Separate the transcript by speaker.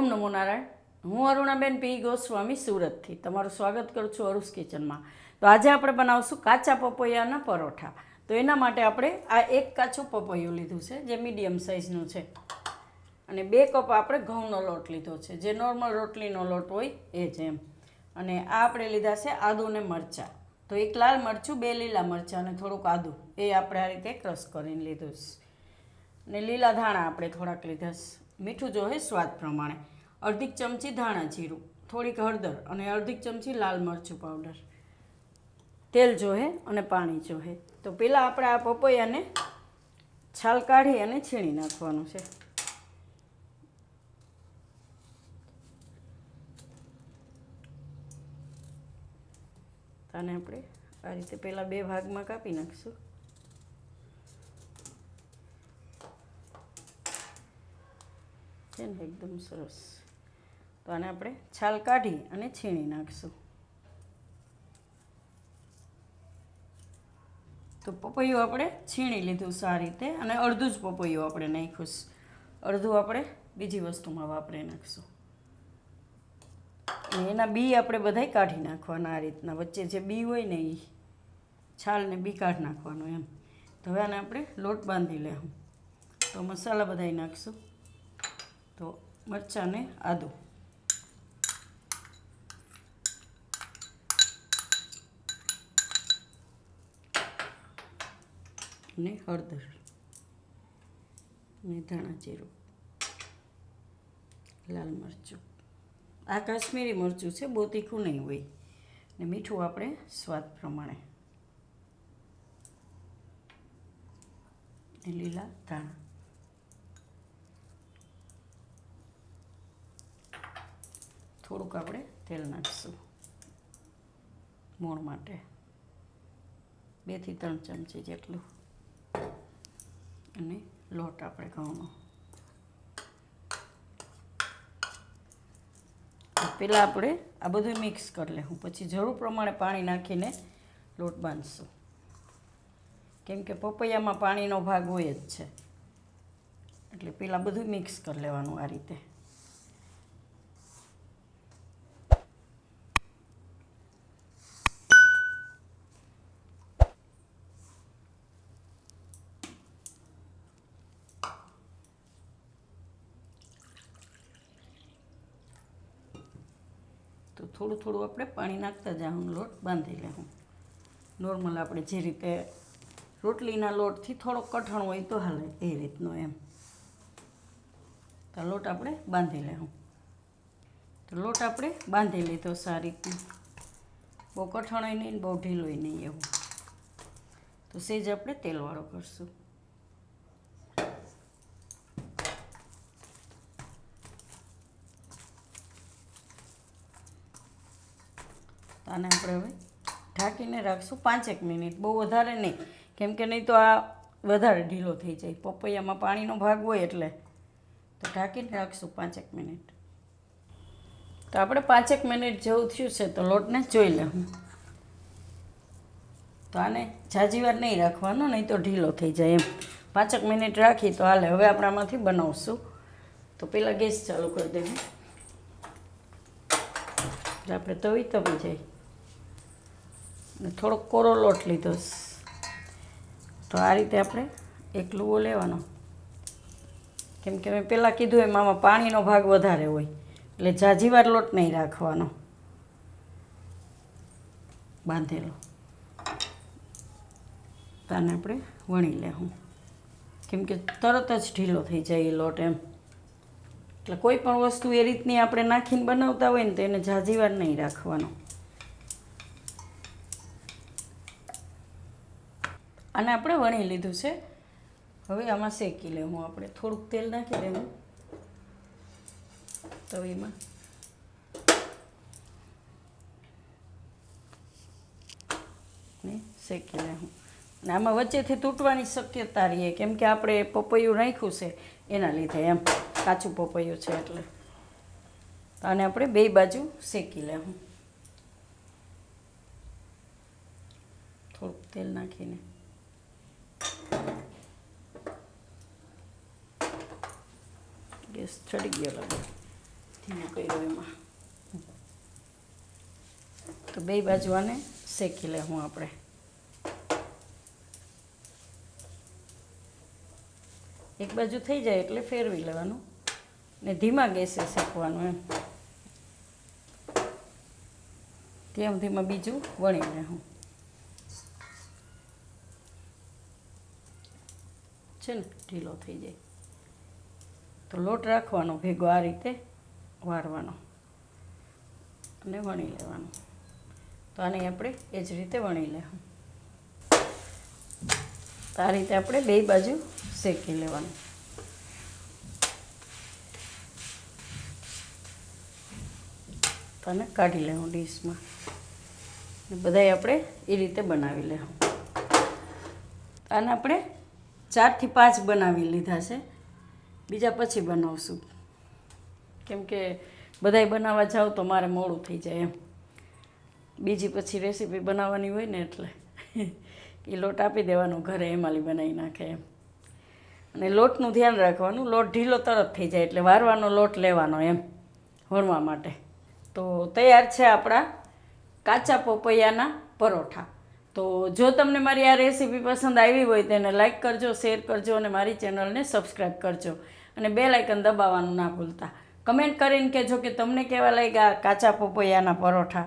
Speaker 1: ઓમ નમો નારાયણ. હું અરુણાબેન પી ગોસ્વામી સુરતથી તમારું સ્વાગત કરું છું અરુસ કિચનમાં. તો આજે આપણે બનાવશું કાચા પપૈયાના પરોઠા. તો એના માટે આપણે આ એક કાચું પપૈયું લીધું છે જે મીડિયમ સાઇઝનું છે, અને 2 કપ આપણે ઘઉંનો લોટ લીધો છે જે નોર્મલ રોટલીનો લોટ હોય એ જ એમ. અને આ આપણે લીધા છે આદુ ને મરચાં. તો 1 લાલ મરચું, 2 લીલા મરચાં અને થોડુંક આદું એ આપણે આ રીતે ક્રશ કરીને લીધું છે. ને લીલા ધાણા આપણે થોડાક લીધા છે. મીઠું જોઈએ સ્વાદ પ્રમાણે. અડધી ચમચી ધાણા જીરું, થોડીક હળદર અને અડધી ચમચી લાલ મરચું પાવડર. તેલ જોહે અને પાણી જોહે. તો પહેલાં આપણે આ પપૈયાને છાલ કાઢી અને છીણી નાખવાનું છે. આને આપણે આ રીતે પહેલાં 2 ભાગમાં કાપી નાખીશું. છે ને એકદમ સરસ. તો આને આપણે છાલ કાઢી અને છીણી નાખીશું. તો પપૈયું આપણે છીણી લીધું સારી રીતે, અને અડધું જ પપૈયું આપણે નાખ્યું. અડધું આપણે બીજી વસ્તુમાં વાપરી નાખીશું. અને એના બી આપણે બધાય કાઢી નાખવાના આ રીતના. વચ્ચે જે બી હોય ને એ છાલને બી કાઢી નાખવાનું એમ. તો હવે આને આપણે લોટ બાંધી લેવું. તો મસાલા બધાય નાખીશું. તો મરચાં ને આદું, અને હળદર અને ધાણા જીરું, લાલ મરચું. આ કાશ્મીરી મરચું છે, બહુ તીખું નહીં હોય. ને મીઠું આપણે સ્વાદ પ્રમાણે. લીલા ધાણા, થોડુંક આપણે તેલ નાખીશું મોણ માટે, 2 થી 3 ચમચી જેટલું. અને લોટ આપણે ઘઉંનો. પહેલાં આપણે આ બધું મિક્સ કરી લેવું, પછી જરૂર પ્રમાણે પાણી નાખીને લોટ બાંધશું. કેમ કે પપૈયામાં પાણીનો ભાગ હોય જ છે, એટલે પહેલાં બધું મિક્સ કરી લેવાનું આ રીતે. તો થોડું થોડું આપણે પાણી નાખતા જવાનું, લોટ બાંધી લેવું. નોર્મલ આપણે જે રીતે રોટલીના લોટથી થોડોક કઠણ હોય તો હાલે એ રીતનો એમ. તો લોટ આપણે બાંધી લેવું. તો લોટ આપણે બાંધી લીધો સારી રીતે. બહુ કઠણય નહીં, બહુ ઢીલોય નહીં એવું. તો સેજ આપણે તેલવાળો કરશું. આને આપણે હવે ઢાંકીને રાખશું 5 મિનિટ, બહુ વધારે નહીં. કેમ કે નહીં તો આ વધારે ઢીલો થઈ જાય. પપૈયામાં પાણીનો ભાગ હોય એટલે. તો ઢાંકીને રાખશું 5 મિનિટ. તો આપણે 5 મિનિટ જેવું થયું છે, તો લોટને જોઈ લેવું. તો આને ઝાઝી વાર નહીં રાખવાનો, નહીં તો ઢીલો થઈ જાય એમ. 5 મિનિટ રાખી તો હાલે. હવે આપણે આમાંથી બનાવશું. તો પહેલાં ગેસ ચાલુ કરી દેવું. આપણે તવી જાય. ને થોડોક કોરો લોટ લીધો. તો આ રીતે આપણે એક લુવો લેવાનો. કેમ કે મેં પહેલાં કીધું એમ આમાં પાણીનો ભાગ વધારે હોય, એટલે ઝાઝીવાર લોટ નહીં રાખવાનો બાંધેલો. તો આને આપણે વણી લેવું. કેમ કે તરત જ ઢીલો થઈ જાય એ લોટ એમ. એટલે કોઈ પણ વસ્તુ એ રીતની આપણે નાખીને બનાવતા હોય ને તો એને ઝાઝીવાર નહીં રાખવાનો. આને આપણે વણી લીધું છે. હવે આમાં શેકી લેવું. આપણે થોડુંક તેલ નાખી દેવું તવીમાં. ને શેકી લેવું. અને આમાં વચ્ચેથી તૂટવાની શક્યતા રહીએ, કેમ કે આપણે પપૈયું નાખ્યું છે એના લીધે એમ. કાચું પપૈયું છે એટલે. તો આને આપણે 2 બાજુ શેકી લેવું. થોડુંક તેલ નાખીને. ગેસ ચડી ગયો લાગે. ધીમું કર્યું એમાં. તો બે બાજુ આને શેકી લેવું આપણે. એક બાજુ થઈ જાય એટલે ફેરવી લેવાનું ને ધીમા ગેસે શેકવાનું એમ. તેમ ધીમા બીજું વણી લેવું છે ને, ઢીલો થઈ જાય. તો લોટ રાખવાનો ભેગો, આ રીતે વારવાનો અને વણી લેવાનું. તો આને આપણે એ જ રીતે વણી લેવું. તો આ રીતે આપણે બે બાજુ શેકી લેવાનું. તો આને કાઢી લેવું ડીશમાં. બધાય આપણે એ રીતે બનાવી લેવું. આને આપણે 4 થી 5 બનાવી લીધા છે. બીજા પછી બનાવશું, કેમ કે બધાય બનાવવા જાવ તો મારે મોડું થઈ જાય એમ. બીજી પછી રેસીપી બનાવવાની હોય ને એટલે એ લોટ આપી દેવાનો ઘરે, એમાલી બનાવી નાખે એમ. અને લોટનું ધ્યાન રાખવાનું, લોટ ઢીલો તરત થઈ જાય એટલે વારવાનો લોટ લેવાનો એમ વણવા માટે. તો તૈયાર છે આપણા કાચા પપૈયાના પરોઠા. તો જો તમને મારી આ રેસીપી પસંદ આવી હોય તેને લાઈક કરજો, શેર કરજો અને મારી ચેનલને સબસ્ક્રાઈબ કરજો. અને બેલ આઇકન દબાવવાનું ના ભૂલતા. કમેન્ટ કરીને કહેજો કે તમને કેવા લાગ્યા કાચા પપૈયાના પરોઠા.